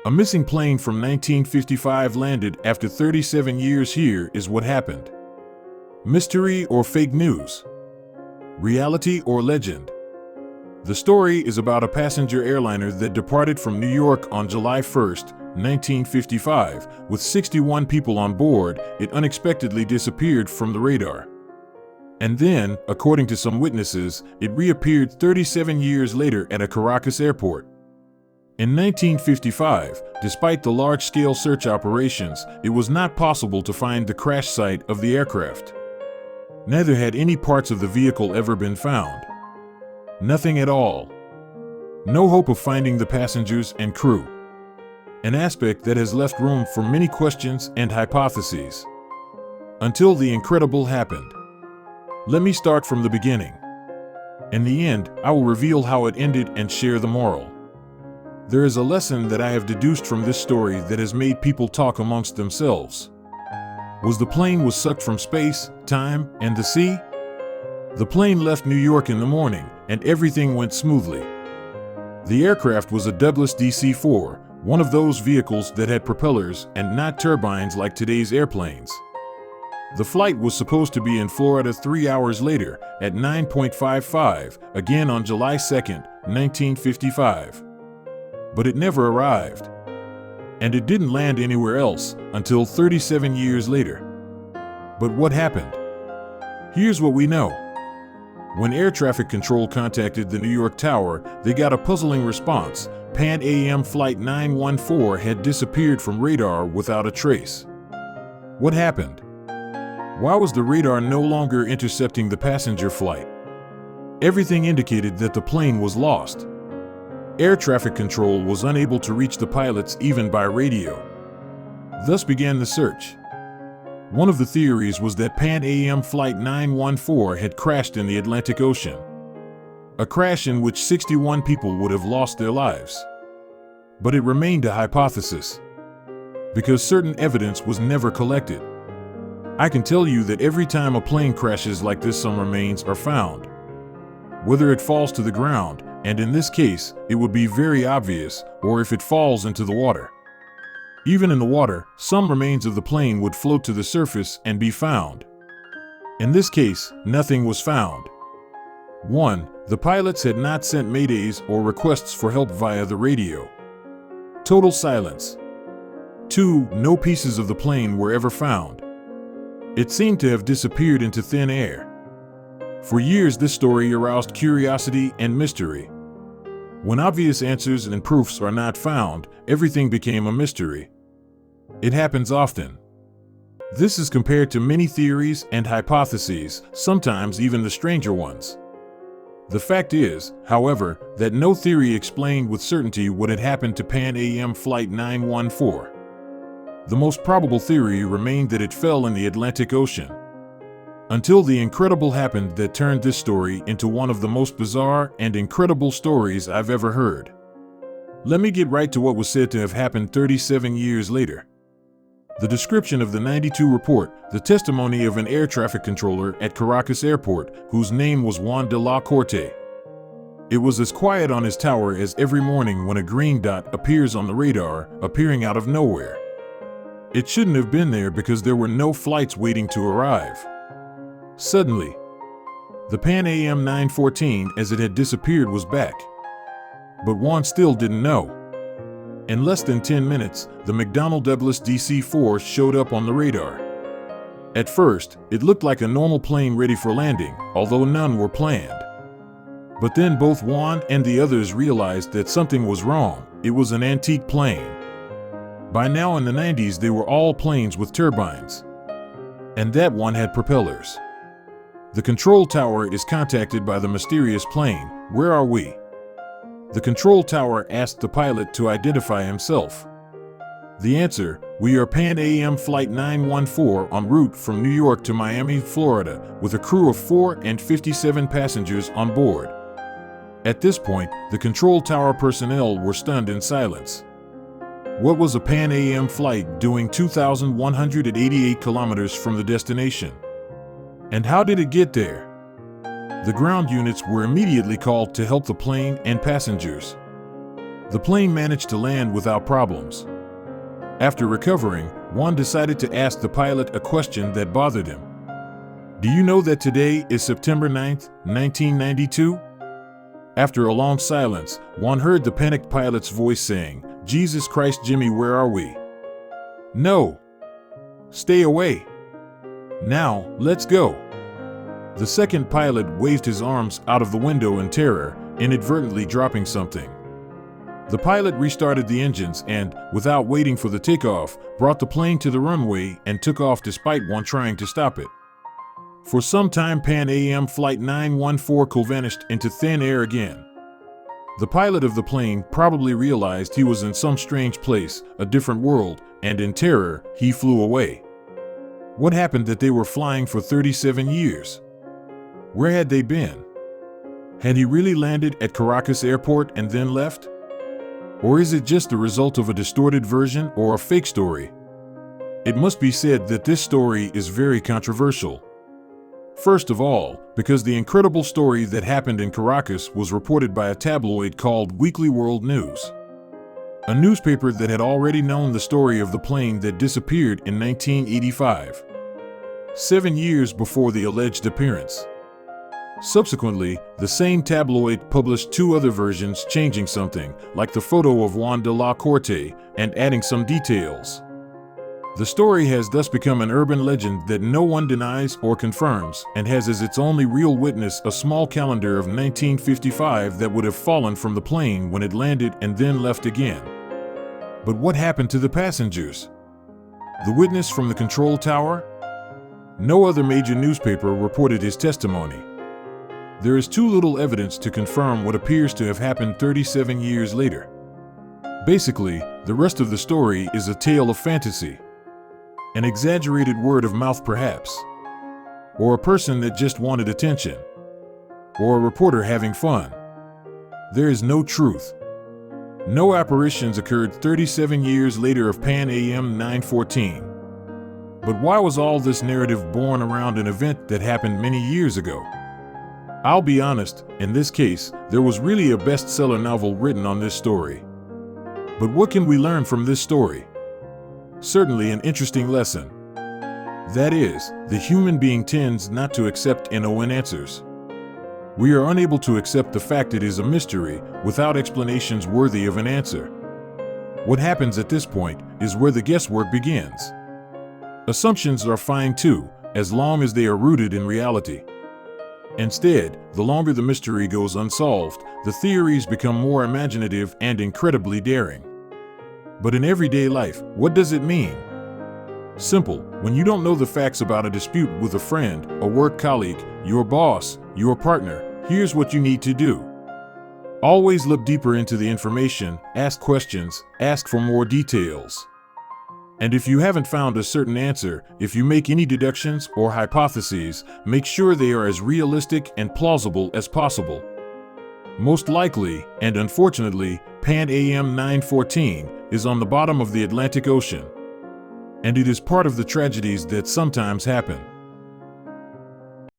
A missing plane from 1955 landed after 37 years. Here is what happened. Mystery or fake news? Reality or legend? The story is about a passenger airliner that departed from New York on July 1st, 1955. With 61 people on board, it unexpectedly disappeared from the radar. And then, according to some witnesses, it reappeared 37 years later at a Caracas airport. In 1955, despite the large-scale search operations, it was not possible to find the crash site of the aircraft. Neither had any parts of the vehicle ever been found. Nothing at all. No hope of finding the passengers and crew. An aspect that has left room for many questions and hypotheses. Until the incredible happened. Let me start from the beginning. In the end, I will reveal how it ended and share the moral. There is a lesson that I have deduced from this story that has made people talk amongst themselves. Was the plane sucked from space, time, and the sea? The plane left New York in the morning, and everything went smoothly. The aircraft was a Douglas DC-4, one of those vehicles that had propellers and not turbines like today's airplanes. The flight was supposed to be in Florida 3 hours later, at 9:55, again on July 2nd, 1955. But it never arrived. And it didn't land anywhere else until 37 years later. But what happened? Here's what we know. When air traffic control contacted the New York Tower, they got a puzzling response. Pan Am Flight 914 had disappeared from radar without a trace. What happened? Why was the radar no longer intercepting the passenger flight? Everything indicated that the plane was lost. Air traffic control was unable to reach the pilots even by radio. Thus began the search. One of the theories was that Pan Am Flight 914 had crashed in the Atlantic Ocean. A crash in which 61 people would have lost their lives. But it remained a hypothesis. Because certain evidence was never collected. I can tell you that every time a plane crashes like this, some remains are found. Whether it falls to the ground, and in this case, it would be very obvious, or if it falls into the water. Even in the water, some remains of the plane would float to the surface and be found. In this case, nothing was found. 1. The pilots had not sent maydays or requests for help via the radio. Total silence. 2. No pieces of the plane were ever found. It seemed to have disappeared into thin air. For years, this story aroused curiosity and mystery. When obvious answers and proofs are not found, everything became a mystery. It happens often. This is compared to many theories and hypotheses, sometimes even the stranger ones. The fact is, however, that no theory explained with certainty what had happened to Pan Am Flight 914. The most probable theory remained that it fell in the Atlantic Ocean. Until the incredible happened that turned this story into one of the most bizarre and incredible stories I've ever heard. Let me get right to what was said to have happened 37 years later. The description of the 92 report, the testimony of an air traffic controller at Caracas Airport, whose name was Juan de la Corte. It was as quiet on his tower as every morning when a green dot appears on the radar, appearing out of nowhere. It shouldn't have been there because there were no flights waiting to arrive. Suddenly, the Pan Am 914, as it had disappeared, was back. But Juan still didn't know. In less than 10 minutes, the McDonnell Douglas DC-4 showed up on the radar. At first, it looked like a normal plane ready for landing, although none were planned. But then both Juan and the others realized that something was wrong. It was an antique plane. By now in the 90s, they were all planes with turbines. And that one had propellers. The control tower is contacted by the mysterious plane. Where are we? The control tower asked the pilot to identify himself. The answer, we are Pan Am Flight 914 en route from New York to Miami, Florida, with a crew of 4 and 57 passengers on board. At this point, the control tower personnel were stunned in silence. What was a Pan Am flight doing 2,188 kilometers from the destination? And how did it get there? The ground units were immediately called to help the plane and passengers. The plane managed to land without problems. After recovering, Juan decided to ask the pilot a question that bothered him. Do you know that today is September 9th, 1992? After a long silence, Juan heard the panicked pilot's voice saying, Jesus Christ, Jimmy, where are we? No. Stay away. Now, let's go. The second pilot waved his arms out of the window in terror, inadvertently dropping something. The pilot restarted the engines and, without waiting for the takeoff, brought the plane to the runway and took off despite Juan trying to stop it. For some time, Pan Am Flight 914 vanished into thin air again. The pilot of the plane probably realized he was in some strange place, a different world, and in terror, he flew away. What happened that they were flying for 37 years? Where had they been? Had he really landed at Caracas airport and then left? Or is it just the result of a distorted version or a fake story? It must be said that this story is very controversial. First of all, because the incredible story that happened in Caracas was reported by a tabloid called Weekly World News, a newspaper that had already known the story of the plane that disappeared in 1985, 7 years before the alleged appearance. Subsequently, the same tabloid published 2 other versions changing something, like the photo of Juan de la Corte, and adding some details. The story has thus become an urban legend that no one denies or confirms, and has as its only real witness a small calendar of 1955 that would have fallen from the plane when it landed and then left again. But what happened to the passengers? The witness from the control tower? No other major newspaper reported his testimony. There is too little evidence to confirm what appears to have happened 37 years later. Basically, the rest of the story is a tale of fantasy. An exaggerated word of mouth perhaps. Or a person that just wanted attention. Or a reporter having fun. There is no truth. No apparitions occurred 37 years later of Pan Am 914. But why was all this narrative born around an event that happened many years ago? I'll be honest, in this case, there was really a bestseller novel written on this story. But what can we learn from this story? Certainly an interesting lesson. That is, the human being tends not to accept known answers. We are unable to accept the fact it is a mystery without explanations worthy of an answer. What happens at this point is where the guesswork begins. Assumptions are fine too, as long as they are rooted in reality. Instead, the longer the mystery goes unsolved, the theories become more imaginative and incredibly daring. But in everyday life, what does it mean? Simple. When you don't know the facts about a dispute with a friend, a work colleague, your boss, your partner, here's what you need to do. Always look deeper into the information, ask questions, ask for more details. And if you haven't found a certain answer, if you make any deductions or hypotheses, make sure they are as realistic and plausible as possible. Most likely, and unfortunately, Pan Am 914 is on the bottom of the Atlantic Ocean. And it is part of the tragedies that sometimes happen.